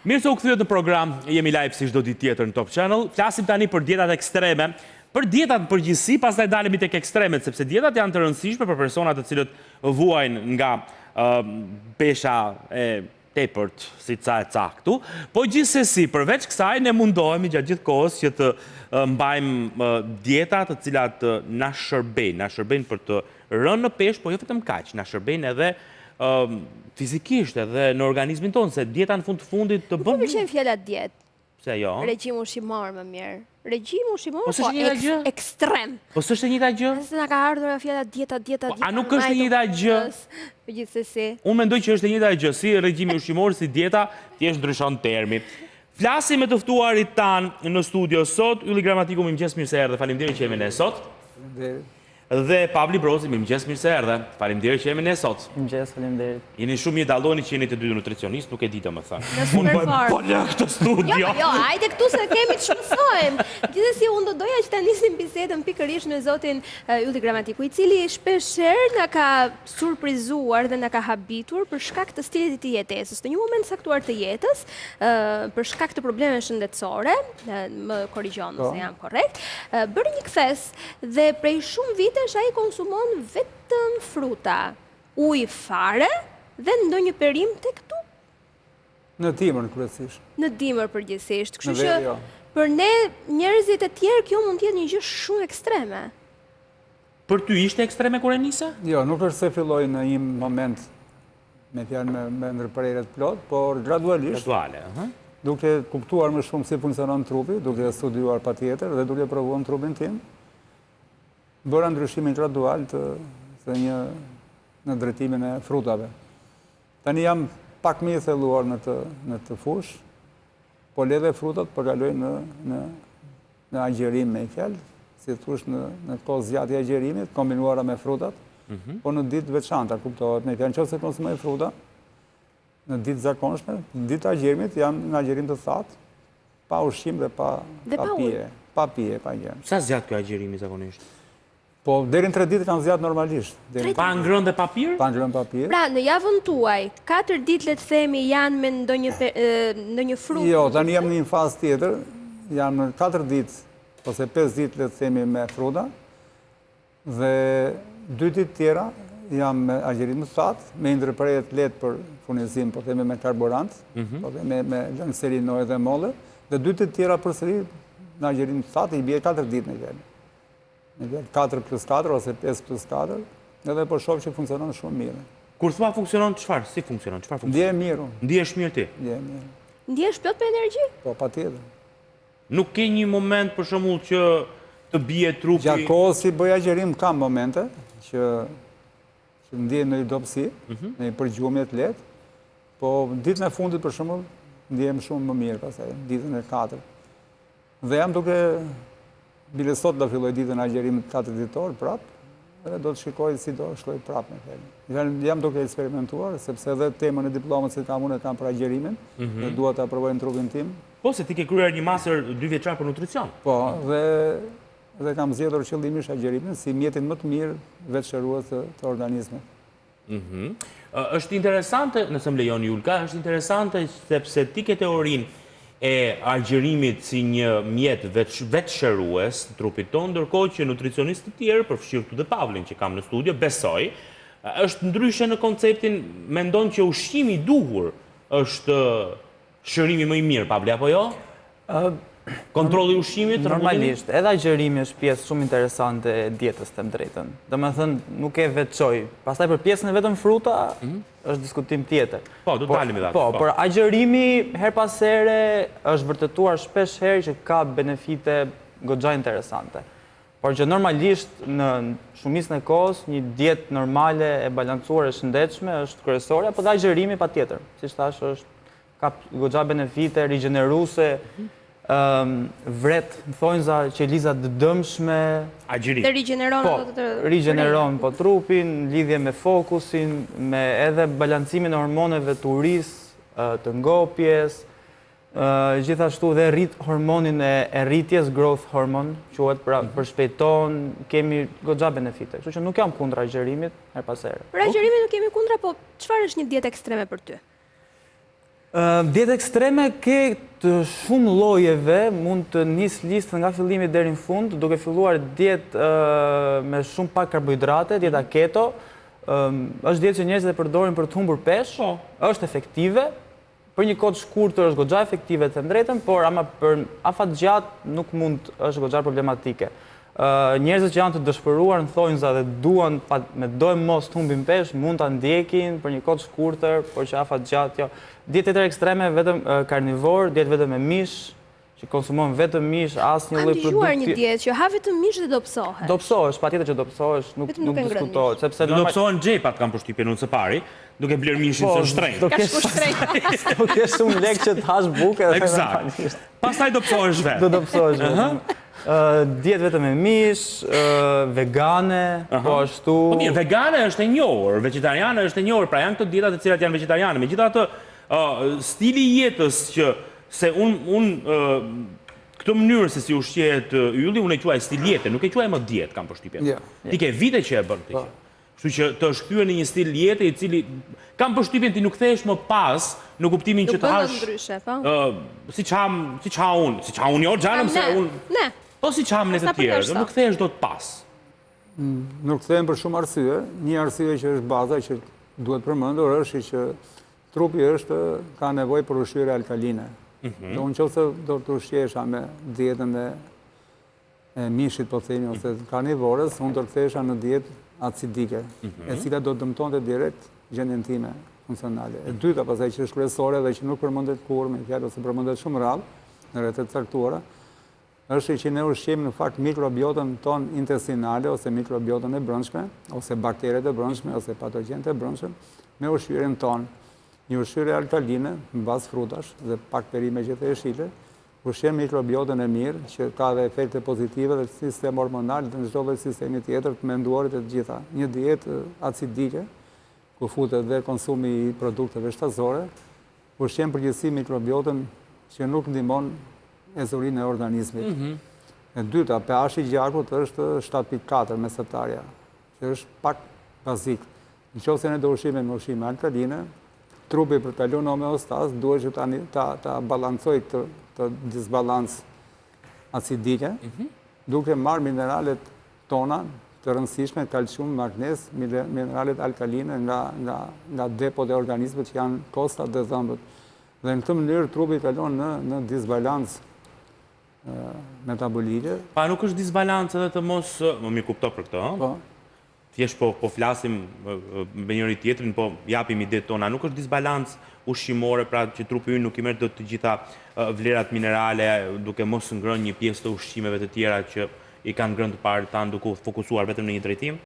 Mirë se u kthyer në program, jemi live si çdo ditë tjetër në Top Channel. Flasim tani për dietat ekstreme, për dietat në përgjithësi, pastaj dalemi tek ekstremet, sepse dietat janë të rëndësishme për personat të cilët vuajnë nga pesha e tepërt, si ca e caktu. Po gjithsesi, përveç kësaj ne mundohemi gjatë gjithë kohës që të mbajmë dieta të cilat na shërbejnë për të rënë në peshë, po jo vetëm kaq, na shërbejnë edhe fizikisht edhe në organizmin tonë, se dieta në fund të fundit të bën. Nuk më pëlqen fjala dietë. Pse jo? Regjim ushqimor më mirë. Regjim ushqimor Po s'është e njëjta gjë? Ekstrem. Po s'është e njëjta gjë? Se na ka ardhur fjala dieta. A nuk është e njëjta gjë? Gjithsesi. Unë mendoj që është e njëjta gjë, si regjimi ushqimor, si dieta, thjesht ndryshon termi. Flasim me të ftuarit tanë në studio sot, Ylli Gramatiku, mirëmëngjes, mirë se erdhe, faleminderit që jemi ne sot. Dhe Pavli Brozi, mirëmëngjes, mirë se erdhe, faleminderit që jemi ne sot. Mirëmëngjes, faleminderit. Jeni shumë mirë dalloni që jeni të dy nutricionist, nuk e di domethënë. Unë po lë këtë studio. Jo, hajde këtu se kemi të shqetësohem. Gjithsesi unë do doja që ta nisim bisedën pikërisht me zotin Ylli Gramatiku, i cili shpeshherë na ka surprizuar dhe na ka habitur për shkak të stilit të jetesës, në një moment saktuar të jetës, për shkak të problemeve shëndetësore, më korrigjon nëse jam korrekt, bëri një kthes dhe prej shumë vitesh ai konsumon vetëm fruta, ujë fare dhe ndonjë perim tek këtu. Në dimër kryesisht. Në dimër përgjithsisht. Kështu Në ver, jo. që për ne njerëzit e tjerë kjo mund të jetë një gjë shumë ekstreme. Për ty ishte ekstreme kur e nisa? Jo, nuk është se filloi në një moment me fjalë me ndërprerje të plot, por gradualisht, Graduale, duke kuptuar më shumë si funksionon trupi, duke studiuar patjetër dhe duke provuar në trupin tim, bëra ndryshimin gradual në drejtimin e frutave. Tani jam pak më i thelluar në të fush, po le dhe frutat përkaloj në agjerim me fjalë, si thush në kohë zgjatje e agjerimit, kombinuara me frutat, po në ditë veçanta, kuptohet me fjalë, nëse konsumoj fruta, në ditë zakonshme, në ditë agjerimit jam në agjerim të thatë, pa ushqim dhe pa pije. Pa pije, pa gjë. Sa zgjat kjo agjerimi zakonisht? Po, deri në 3 ditë kanë zgjat normalisht. Pa ngrënë dhe papir? Pa ngrënë papir. Pra, në javën tuaj, 4 ditë le të themi janë me ndonjë frutë. Jo, tani jam në një fazë tjetër, jam në 4 ditë, ose 5 ditë le të themi me fruta, dhe 2 ditë tjera jam me agjerim të thatë, me ndërprerje të lehtë për furnizim, po themi me karburant, po themi me glicerinoj dhe molle, dhe 2 ditë tjera përsëri në agjerim të thatë, i bie 4 ditë në gjeni. 4+4 ose 5+4, edhe po shoh që funksionon shumë mirë. Kur thua funksionon, çfarë? Si funksionon? Çfarë funksionon? Ndjehem mirë. Ndihesh mirë ti? Ndjehem mirë. Ndjehesh plot me energji? Po, patjetër. Nuk ke një moment për shembull që të bie trupi? Gjatë kohës si bëj agjerim kam momente që ndjehem në një dobësi, në një përgjumje të lehtë, po ditën e fundit për shembull ndjehem shumë më mirë pastaj, ditën e 4. Dhe jam duke bile sot do filloj ditën e agjerimit 4 ditor prap, dhe do të shikoj si do shkoj prap me fjalë. Jam duke eksperimentuar, sepse edhe temën e diplomës që kam unë kam për agjerimin, dhe dua ta provoj në trupin tim. Po, se ti ke kryer një master 2 vjeçar për nutricion. Po, dhe kam zgjedhur qëllimisht agjerimin si mjetin më të mirë vetëshërues të organizmit. Është interesante, nëse më lejon Julka, është interesante sepse ti ke teorinë e agjerimit si një mjet vetëshërues të trupit tonë, ndërkohë që nutricionistë të tjerë, përfshirë këtu dhe Pavlin që kam në studio, besoj, është ndryshe në konceptin, mendon që ushqimi i duhur është shërimi më i mirë, Pavli, apo jo? Kontrolli i ushqimit? Normalisht, edhe agjerimi është pjesë shumë interesante e dietës, them drejtën. Domethënë, nuk e veçoj. Pastaj për pjesën e vetëm fruta, është diskutim tjetër. Po, do të dalim me datë. Po, por agjerimi her pas here është vërtetuar shpesh herë që ka benefite goxha interesante. Por që normalisht në shumicën e kohës një dietë normale e balancuar e shëndetshme është kryesore, po dhe agjerimi patjetër. Siç thash, ka goxha benefite rigjeneruese, vret, thonjza qelizat të dëmshme. Agjerim. Të rigjeneron Po, rigjeneron po trupin, lidhje me fokusin, me edhe balancimin e hormoneve të uris, të ngopjes, gjithashtu dhe rrit hormonin e rritjes, growth hormone, quhet për shpejton, kemi goxha benefite. Kështu që nuk jam kundra agjerimit her pas here. Për agjerimin nuk kemi kundra, po çfarë është një dietë ekstreme për ty? Dietë ekstreme ke të shumë llojeve, mund të nis listën nga fillimi deri në fund, duke filluar dietë me shumë pak karbohidrate, dieta keto. Është dietë që njerëzit e përdorin për të humbur peshë, është efektive, për një kohë të shkurtër është goxha efektive të drejtën, por ama për afatgjatë nuk mund është goxha problematike. Njerëzit që janë të dëshpëruar në thonjza dhe duan me dojmë mos të humbin peshë, mund ta ndjekin për një kohë të shkurtër, por që afatgjatë jo. Dietë tjetër ekstreme vetëm karnivor, dietë vetëm me mish, që konsumon vetëm mish, asnjë lloj produkti. Kam dëgjuar një dietë që ha vetëm mish dhe dobësohet. Dobësohesh, patjetër që dobësohesh, nuk diskutohet, sepse do dobësohen xhepat kanë përshtypjen unë së pari, duke bler mishin së shtrenjtë. Ka shku shtrenjtë. Do kesh shumë lekë që të hash bukë. Eksakt. Pastaj dobësohesh vetë. Do dobësohesh vetë. Dietë vetëm me mish, vegane, po ashtu. Po mirë, vegane është e njohur, vegetariane është e njohur, pra janë këto dietat të cilat janë vegetariane. Megjithatë, stili i jetës që se këtë mënyrë se si ushqehet ylli, unë e quaj stil jete, nuk e quaj më dietë, kam përshtypjen. Ti ke vite që e bën këtë gjë. Kështu që të shkruaj në një stil jete i cili kam përshtypjen ti nuk thehesh më pas në kuptimin që të hash. Nuk bën ndryshe, po. Siç ha unë jo xhanëm se unë. Ne. Po siç ham ne të tjerë, nuk thehesh dot pas. Nuk them për shumë arsye. Një arsye që është baza që duhet përmendur është që trupi ka nevojë për ushqyerje alkaline. Do nëse do të ushqesha me dietën e mishit, po themi, ose karnivorës, unë do të kthehesha në dietë acidike, e cila do të dëmtonte direkt gjendjen time funksionale. E dyta, pastaj që është kryesore dhe që nuk përmendet kurrë me fjalë ose përmendet shumë rrallë në rrethët caktuara, është që ne ushqejmë në fakt mikrobiotën tonë intestinale ose mikrobiotën e brendshme, ose bakteret e brendshme ose patogjenët e brendshëm me ushqyerjen tonë. Një ushqyerje alkaline, në bazë frutash dhe pak perime që të jeshile, ushqen mikrobiotën e mirë, që ka dhe efekte pozitive dhe sistem hormonal dhe në çdo lloj sistemi tjetër të menduarit e të gjitha. Një dietë acidike, ku futet dhe konsumi i produkteve shtazore, ushqen përgjithësi mikrobiotën që nuk ndihmon ezurinë e organizmit. E dyta, pH-i i gjakut është 7.4 mesatarja, që është pak bazik. Nëse ne do ushqime me ushqime alkaline, trupi për të lënë homeostas duhet që ta balancoj këtë disbalans acidike, duke marrë mineralet tona të rëndësishme, kalcium, magnez, mineralet alkaline nga depot e organizmit që janë kostat dhe dhëmbët. Dhe në këtë mënyrë trupi kalon në disbalans metabolike. Pa nuk është disbalans edhe të mos, më mi kupto për këtë, Po. Thjesht po flasim me njëri tjetrin, po japim idetë tona. Nuk është disbalans ushqimore, pra që trupi ynë nuk i merr dot të gjitha vlerat minerale, duke mos ngrënë një pjesë të ushqimeve të tjera që i kanë ngrënë të parë tan, duke fokusuar vetëm në një drejtim.